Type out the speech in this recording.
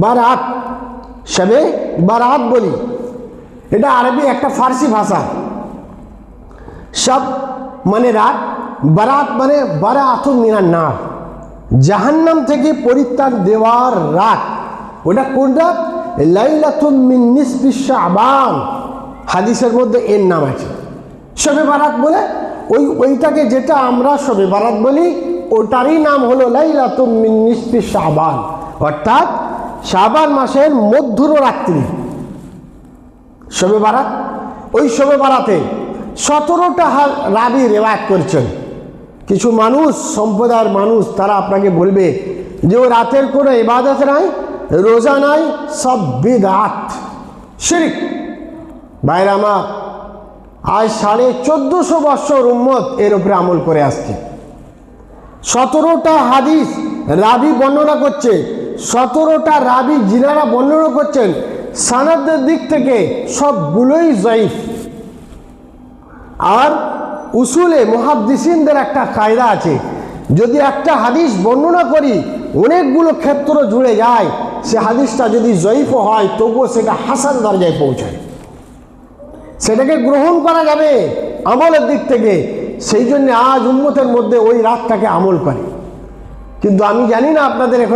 বারাত, শবে বারাত বলি, এটা আরবি একটা ফার্সি ভাষা। শব মানে রাত, বারাত মানে বারাতুন মিনান নার, জাহান্নাম থেকে পরিত্রাণ দেওয়ার রাত। ওটা কোন রাত? লাইলাতুম মিন নিসফি শাবান, হাদিসের মধ্যে এর নাম আছে। শবে বারাত বলে ওইটাকে যেটা আমরা শবে বারাত বলি, ওটারই নাম হলো লাইলাতুম মিন নিসফি শাবান, অর্থাৎ শাবান মাসের মধ্যর রাত্রি শবে বারাত। ওই শবে বারাতে 17টা রাবি রেওয়ায়াত করছেন। কিছু মানুষ, সম্প্রদায়ের মানুষ, তারা আপনাকে বলবে যে ও রাতের কোনো ইবাদত নাই, রোজা নাই, সব বিদআত, শিরক। ভাইরা আমার, আজ 1450 বছর উম্মত এর উপরে আমল করে আসছে। 17টা হাদিস রাবি বর্ণনা করছে, 17টা রাবি যিনারা বর্ণনা করছেন, সানাদের দিক থেকে সবগুলোই জয়ীফ। আর উসুলে মুহাদ্দিসিনদের একটা কায়দা আছে, যদি একটা হাদিস বর্ণনা করি অনেকগুলো ক্ষেত্র জুড়ে যায়, সে হাদিসটা যদি জয়ীফ হয় তবুও সেটা হাসান দরজায় পৌঁছায়, সেটাকে গ্রহণ করা যাবে আমলের দিক থেকে। সেই জন্য আজ উম্মতের মধ্যে ওই রাতটাকে আমল করে। কিন্তু আমি জানি না আপনাদের